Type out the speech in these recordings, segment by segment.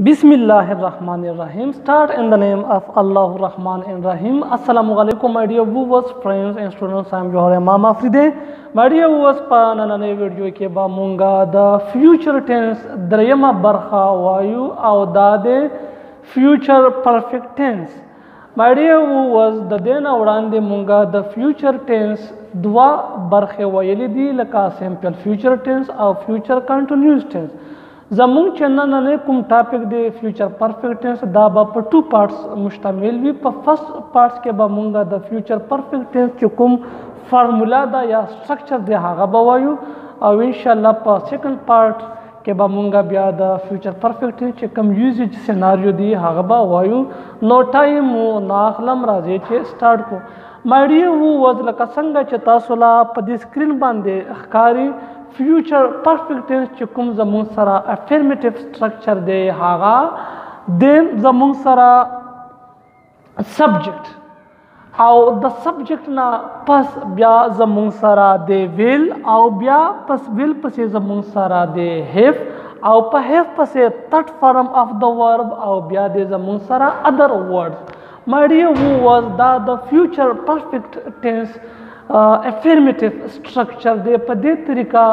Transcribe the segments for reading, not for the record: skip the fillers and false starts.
Bismillahirrahmanirrahim. Start in the name of Allah Rahman and Rahim. Assalamu alaikum, my dear viewers, friends and students. I am your Imam Afride. My dear viewers, pananane video ke ba munga the future tense drayama barkha wayu au dade future perfect tense. My dear viewers, the dena urande munga the future tense dwa barkhe wayli di laka simple future tense au future continuous tense. زمون چنن نه کوم ټاپک دی فیوچر پرفیکٹ ټینس دا به په ټو پارټس مشتمل وي. په فرست پارټس کې به مونږه د فیوچر پرفیکٹ ټینس چې کوم فارمولا دا یا سټرکچر دی هغه به وایو او ان شاء الله په سیکنډ پارټ کې به مونږه بیا د فیوچر پرفیکٹ ټینس چې کوم یوزیج سیناریو دی هغه به وایو. نو ټایم مو ناخلم راځي چې سٹارټ کو. ماړی وو وز لکه څنګه چې تاسو لا په دې سکرین باندې ښکاری future perfect tense چې کوم زمون سره affirmative structure دی هغه then زمون سره subject او د subject نه پس بیا زمون سره دی will او بیا پس will پسې زمون سره دی have او په have پسې third form of the verb او بیا دی زمون سره other words. My dear who was the future perfect tense affirmative structure دی. په دې طریقه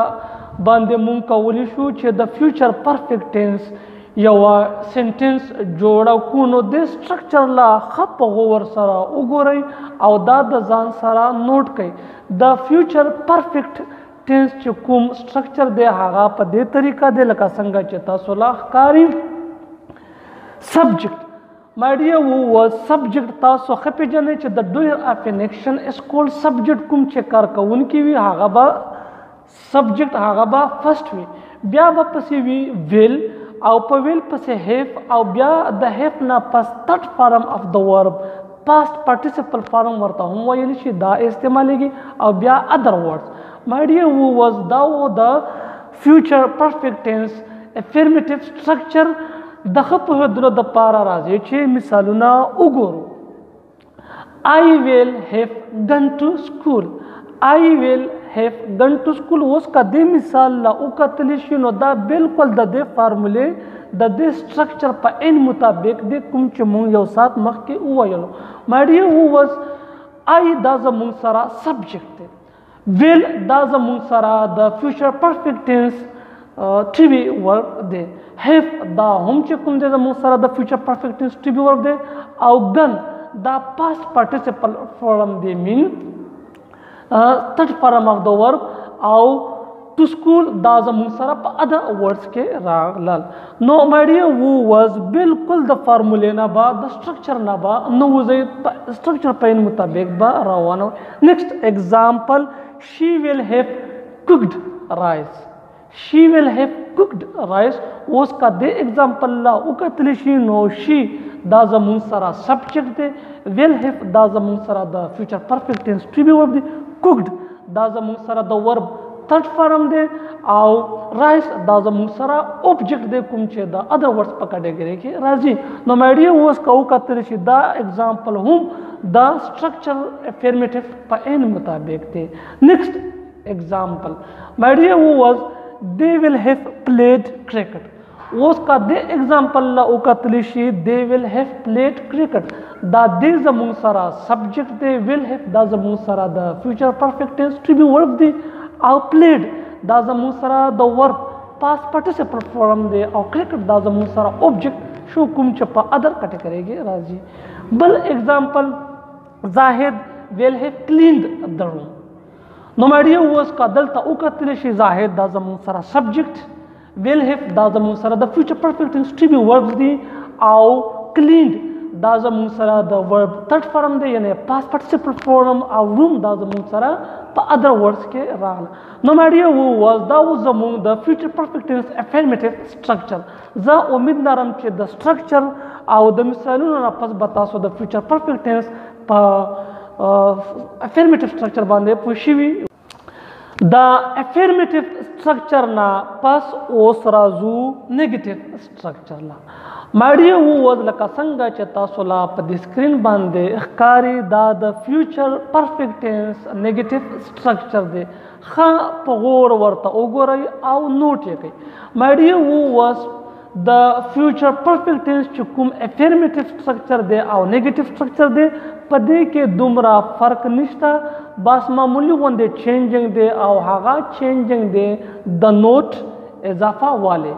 باندې مونږ کولی شو چې د فیوچر پرفیکٹ ټینس یو سنټنس جوړ کو. نو د سټرکچر لا خپ غور سره وګورئ او دا د ځان سره نوٹ کړئ. د فیوچر پرفیکٹ ټینس چې کوم سټرکچر دی هغه په دې طریقه دی لکه څنګه چې تاسو لا ښکاری سبجیکټ. My dear who was subject تاسو خپې جنې چې د doer of an action is called subject. کوم چې کار کوونکی وي هغه به subject هغه به first وي بیا به پسې وي will او په will پسې have او بیا د have نه پس third form of the verb past participle form ورته هم ویل شي دا استعمالېږي او بیا other words. My dear who was the future perfect tense affirmative structure د خپو هدرو د پارا راځي چې مثالونه وګورو. I will have gone to school. I will have gone to school. اوس کا دې مثال لا وکتل شي نو دا بالکل د دې فارمولې د دې سټرکچر په ان مطابق د کوم چې مونږ یو سات مخکې وویلو. My dear who was I دا زمونږ سره سبجیکټ دی. will دا زمونږ سره د فیوچر پرفیکٹ ټینس to be verb دی. have دا هم چې کوم دی زموږ سره د فیوچر پرفیکٹ ټینس to be verb دی او gone دا past participle form دی mean third form of the verb او to school دا زموږ سره په other words کې راغلل. نو my dear who was بالکل د فارمولې نه با د سټرکچر نه با نو وځي سټرکچر په مطابق با روانو. next example she will have cooked rice. She will have cooked rice. اوس کا دې example لا وکتل شي نو she دا زمون سره subject دی. will have دا زمون سره د future perfect tense to be verb دی. cooked دا زمون سره د verb third form دی او rice دا زمون سره object دی کوم چې د other words په کټګوري کې راځي. نو my dear اوس کا وکتل شي دا example هم دا structure affirmative په ان مطابق دی. next example my dear who was they will have played cricket. اوس کا دې example لا وکتل شي they will have played cricket دا دې زمون سره subject دی. will have دا زمون سره د future perfect tense to be verb دی او played دا زمون سره د verb past participle form دی او cricket دا زمون سره object شو کوم چې په other category کې راځي. بل example زاهد will have cleaned the room. نو my dear اوس کا دلته وکتل شي زاهد دا زمون سره subject will have دا زمون سره د future perfect tense to be verbs دی او cleaned دا زمون سره د verb third form دی یعنی past participle form او room دا زمون سره په other words کې راغله. نو my dear who was دا زمون د future perfect tense affirmative structure. زه امید لرم چې د structure او د مثالونو نه پس به تاسو د future perfect tense په affirmative structure باندې پوه شوي. دا affirmative structure نه پس اوس راځو negative structure لا. My dear who was لکه څنګه چې تاسو لا په دې سکرین باندې ښکاری دا د future perfect tense negative structure دی. ښه په غور ورته وګورئ او نوٹ یې کړئ. My dear who was د فیوچر پرفیکٹ ټینس چې کوم افرمیټیو سټرکچر دی او نیگیټیو سټرکچر دی په دې کې دومره فرق نشته بس معمولی غوندې چینجنګ دی او هغه چینجنګ دی د نوٹ اضافه والی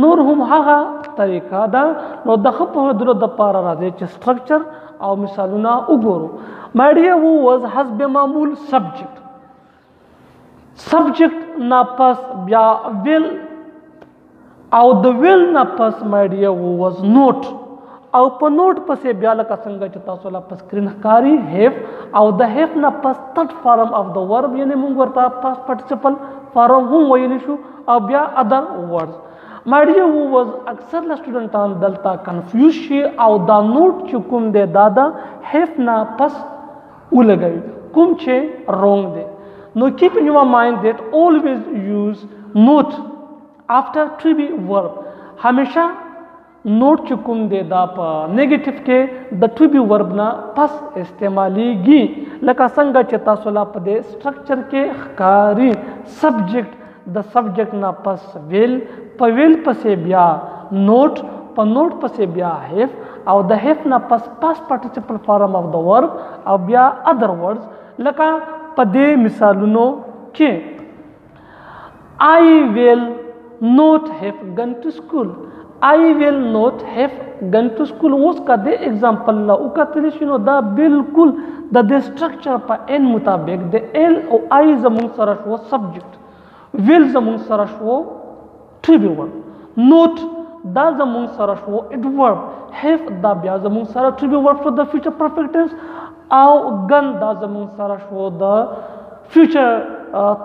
نور هم هغه طریقه ده. نو د ښه پوهېدلو دپاره راځي چې سټرکچر او مثالونه وګورو. My dear who was حسب معمول سبجیکٹ نه پس بیا ویل او د ویل نه پس my dear who was نوٹ او په نوٹ پسې بیا لکه څنګه چې تاسو لا په سکرین ښکاري هیف او د هیف نه پس تھرډ فارم اف د ورب یعنی موږ ورته پاس پارټیسپل فارم هم ویلی شو او بیا ادر ورډز. My dear who was اکثر له سټوډنټان دلته کنفیوز شي او دا نوٹ چې کوم دی دا د هیف نه پس ولګوي کوم چې رونګ دی. نو keep in your mind that always use note after to be verb. همیشه نوٹ چې کوم دی دا په نیگیټیو کې د to be verb نه پس استعمالیږي لکه څنګه چې تاسو لا په دې سټرکچر کې ښکاري سبجیکټ د سبجیکټ نه پس ویل په ویل پسې بیا نوٹ په نوٹ پسې بیا هیف او د هیف نه پس پاس پارټیسپل فارم اف د ورب او بیا ادر ورډز لکه په دې مثالونو کې I will not have gone to school. I will not have gone to school. اوس کا دې اگزامپل لا وکتلی شي نو دا بالکل د دې سټرکچر په ان مطابق د ال او I زموږ سره شو سبجیکټ will زموږ سره شو to be verb not دا زموږ سره شو adverb have دا بیا زموږ سره to be verb for the future perfect tense او gun دا زمون سره شو د future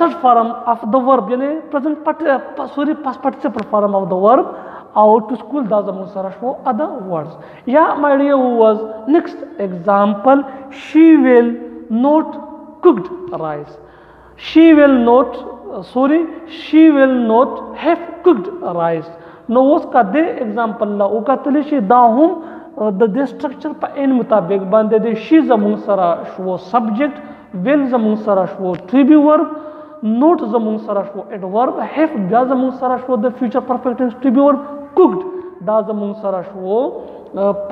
third form of the verb یعنی present past participle form of the verb او to school دا زمون سره شو other words. یا my dear who was next example she will not cooked rice. She will not have cooked rice. نو اوس کا دې example لا وکتلی شي دا هم د دې سټرکچر په ان مطابق باندې د شي زمون سره شو سبجیکټ ویل زمون سره شو to be verb نوٹ زمون سره شو adverb have بیا زمون سره شو د future perfect tense to be verb cooked دا زمون سره شو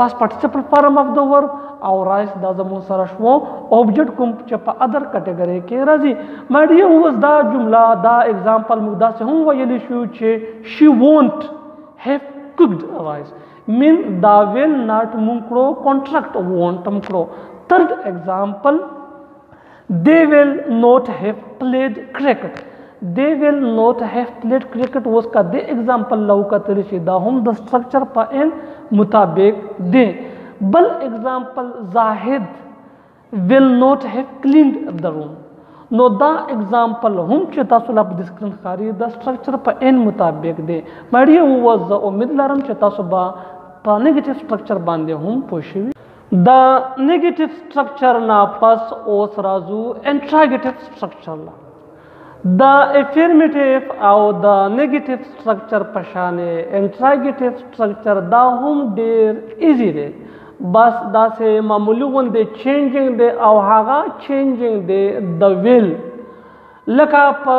past participle form of the verb او rice دا زمون سره شو object کوم چې په other category کې راځي. My dear who was دا جمله دا example موږ داسې هم ویلی شو چې she won't have cooked rice mean دا will not مونکړو contract won't مونکړو. Third example they will not have played cricket. They will not have played cricket اوس کا دې example لو کتلی شي دا هم د structure په ان مطابق دی. بل example زاهد will not have cleaned the room. نو دا example هم چې تاسو لا په سکرین ښکاري د structure په ان مطابق دی. My dear who was امید لرم چې تاسو به په نیگیټیو سټرکچر باندې هم پوه شوي. د نیگیټیو سټرکچر نه پس اوس راځو انټراګیټیو سټرکچر لا. د افرمیټیو او د نیگیټیو سټرکچر په شانې انټراګیټیو سټرکچر دا هم ډیر ایزی دی بس داسې معمولی غوندې چینجنګ دی او هغه چینجنګ دی د ویل لکه په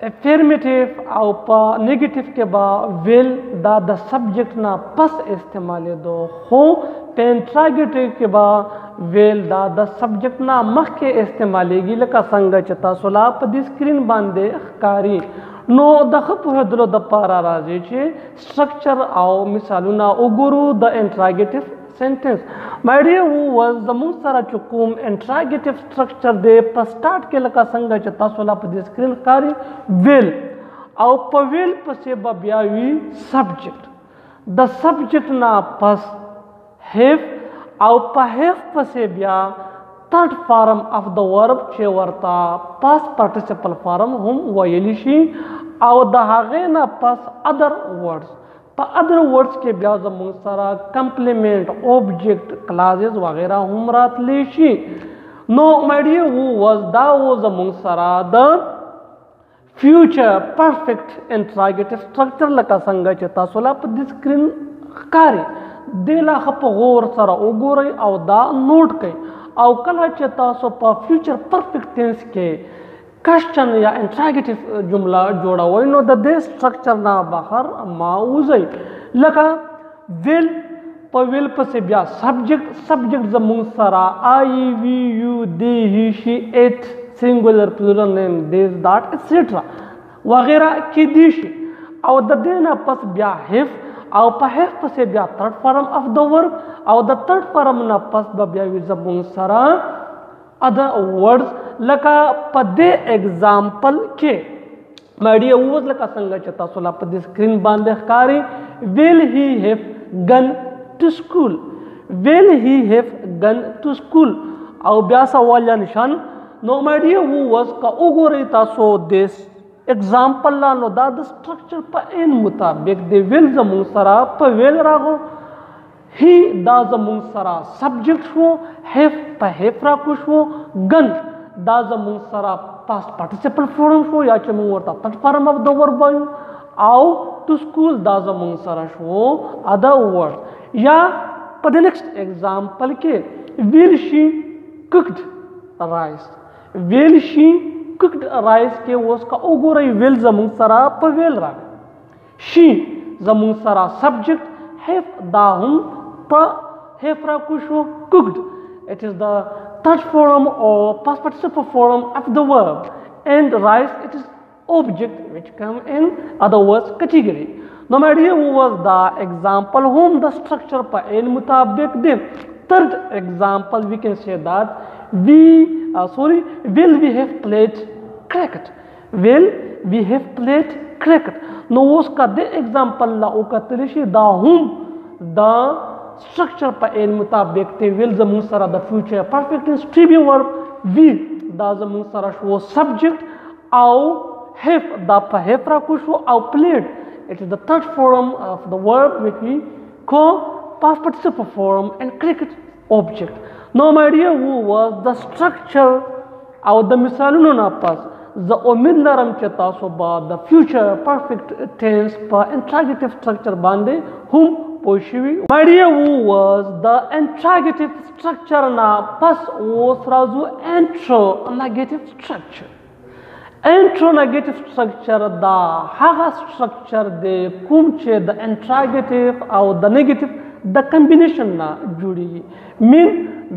افرمیټیو او په نیگیټیو کې به ویل دا د سبجیکټ نه پس استعمالیدو خو په انټراګیټیو کې به ویل دا د سبجیکټ نه مخکې استعمالیږي لکه څنګه چې تاسو لا په دې سکرین باندې ښکاري. نو د ښه پوهېدلو دپاره راځي چې سټرکچر او مثالونه وګورو د انټراګیټیو sentence. My dear who was زمون سره چې کوم انټراګیټیو سټرکچر دی په سټارټ کې لکه څنګه چې تاسو لا په دې سکرین ښکاري ویل او په ویل پسې به بیا وي سبجیکټ د سبجیکټ نه پس هیف او په هیف پسې بیا third form of the verb چې ورته past participle form هم ویلی شي او د هغې نه پس other words په other words کې بیا زموږ سره کمپلیمنٹ اوبجیکٹ کلازز وغیرہ هم راتلی شي. نو my dear who was دا و زموږ سره د future perfect interrogative structure لکه څنګه چې تاسو لا په دې سکرین ښکاري دې لا ښه په غور سره وګورئ او دا نوٹ کړئ او کله چې تاسو په future perfect tense کې question یا انټراګیټیو جمله جوړوئ نو د دې سټرکچر نه بهر ما وځئ. لکه ویل په ویل پسې بیا سبجیکټ زموږ سره آی وی یو دی هی شي ایټ سنګولر پلورل نیم دیز داټ ایټسټرا وغیرہ کې دی شي. او د دې نه پس بیا هیف او په هیف پسې بیا تھرډ فارم اف د ورب او د تھرډ فارم نه پس بیا وي زموږ سره other words. لکه په دې اگزامپل کې مړی اوس لکه څنګه چې تاسو لا په دې سکرین باندې ښکاري will he have gone to school will he have gone to school او بیا سوال یا نشان. نو مړی اوس کا وګورئ تاسو دې اگزامپل لا نو دا د سټرکچر په ان مطابق دی will زموږ سره په will راغو he دا زموږ سره سبجیکټ شو have په have راکو شو gone دا زموږ سره past participle form شو یا چې موږ ورته third form of the verb وایو او to school دا زموږ سره شو other words. یا په د next example کې will she cooked rice will she cooked rice کې اوس کا وګورئ will زموږ سره په will راغی she زموږ سره subject have دا هم په have راکو شو cooked it is the third form or past participle form of the verb and rice it is object which come in other words category. Now my dear was the example whom the structure pa in mutabik the third example we can say that will we have played cricket will we have played cricket. No was ka the example la ukatlishi da whom the structure pa in mutabik te will zamung sara the future perfect is to be verb we da zamung sara show subject au have da pa have ra ku show au played it is the third form of the verb which we call past participle form and cricket object. Now my dear who was the structure au the misalunu na pas the omid laram che taso ba the future perfect tense pa interrogative structure bande whom My dear who was the interrogative structure na pas was razu intro negative structure. Intro negative structure da haga structure de kumche the interrogative or the negative the combination na judi mean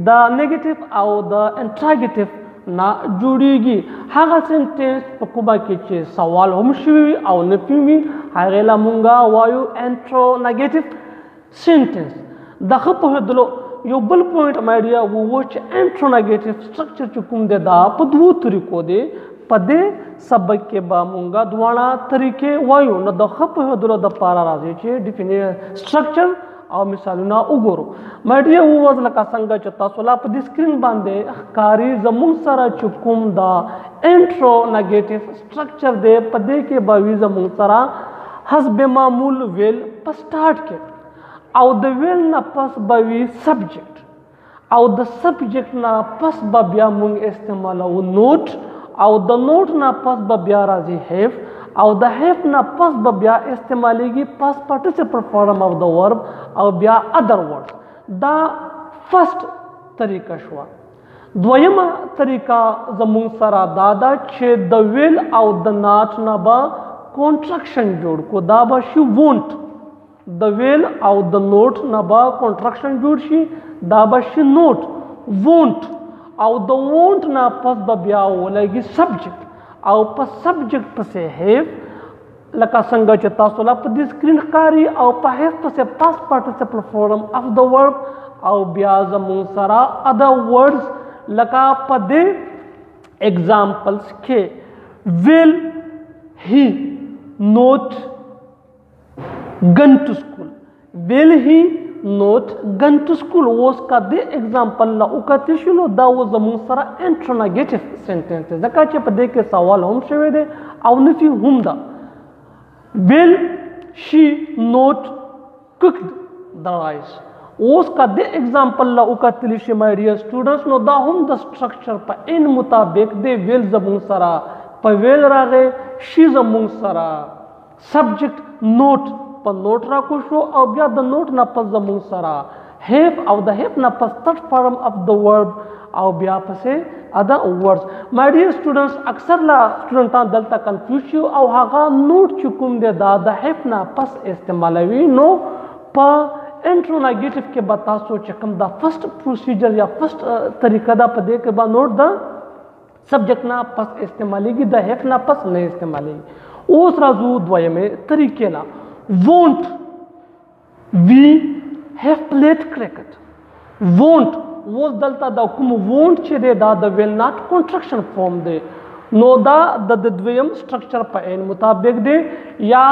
the negative or the interrogative na judigi haga sentence pakuba kiche sawal hum shiwi au nefimi hagela munga wayu intro negative sentence. The Hapohedlo, your bull point idea who watch antronegative structure chukum de da Padu Turikode, Pade, Sabakeba Munga, Dwana, Tarike, Wayu, not the Hapohedlo the Pararaziche, define structure or Misaluna Uguru. My dear who was like a Sanga Chatasola, the screen bande, Kari, the Munsara chukum da antronegative structure de Padeke Baviza Munsara has Bemamul will start ke. Au the will na pas bawi subject au the subject na pas babya mung istemala u note au the note na pas babya razi have au the have na pas babya istemalegi past participle form of the verb au bya other words. Da first tarika shwa. Dwayama tarika zamung sara dada che the will au the not na ba contraction jod ko da ba she won't the will or the note naba contraction jod shi daba shi note won't or the won't na pas babya lagi subject or pas subject pase have laka sanga chata sola pa this screen kari or pa have pase past participle form of the verb or bya zamun sara other words laka pade examples ke will he not gone to school will he not gone to school was ka de example la ukatishilo da was the musara interrogative sentence zaka che pade ke sawal hum shwe de aw nafi hum da will she not cooked the rice was ka de example la ukatilishi my dear students no da hum the structure pa in mutabik de will the musara pa will rage she the musara subject note pa note ra ko show aw bya the note na pa zamung sara have او د have نه پس third form of the verb او بیا پسې other words. My dear students اکثر لا سټوډنټان دلته کنفیوز شي او هغه نوٹ چې کوم دی دا د have نه پس استعمالوي نو په انټرونګیټیو کې به تاسو چې کوم دا فرست پروسیجر یا فرست طریقه دا په دې کې به نوٹ دا سبجیکټ نه پس استعمالېږي د have نه پس نه استعمالېږي. اوس راځو دویمې طریقې لا won't we have played cricket. won't اوس دلته دا کوم won't چې دی دا د will not contraction form دی نو دا د دویم سټرکچر په عین مطابق دی. یا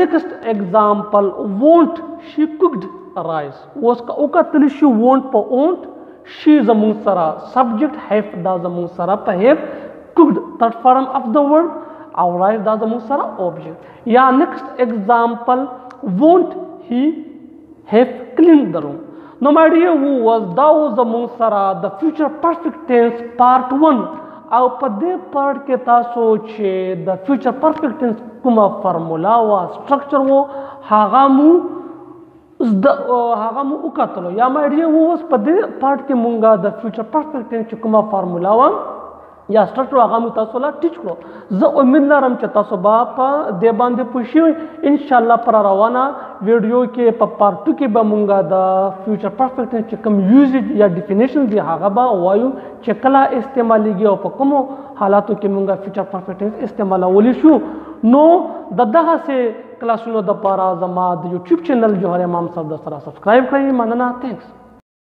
next example won't she cooked rice. اوس که وکتل شي won't په won't she زموږ سره subject have دا زموږ سره په have cooked third form of the word او rice دا زموږ سره object. یا next example won't he have cleaned the room. No matter who was دا زموږ سره د future perfect tense part 1 او په دې پارت کې تاسو چې د future perfect tense کومه فارمولا او سټرکچر وو هغه مو وکتلو. یا ماډي اوس په دې پارت کې مونږه د future perfect tense چې کومه فارمولا و یا سټرکچر هغه مو تاسو لا ټیچ کړو. زه امید لرم چې تاسو به په دې باندې پوه شئ. ان شاء الله پر روانه ویډیو کې په پارت 2 کې به مونږه د future perfect tense چې کوم یوزیج یا ډیفینیشن دی هغه به وایو چې کله استعمالېږي او په کومو حالاتو کې مونږه future perfect tense استعمالولی شو. نو د دغه سه کلاسونو د پاره زما د یوټیوب چینل جوهر امام صاحب د سره سبسکرایب کړئ. مننه. تھینکس.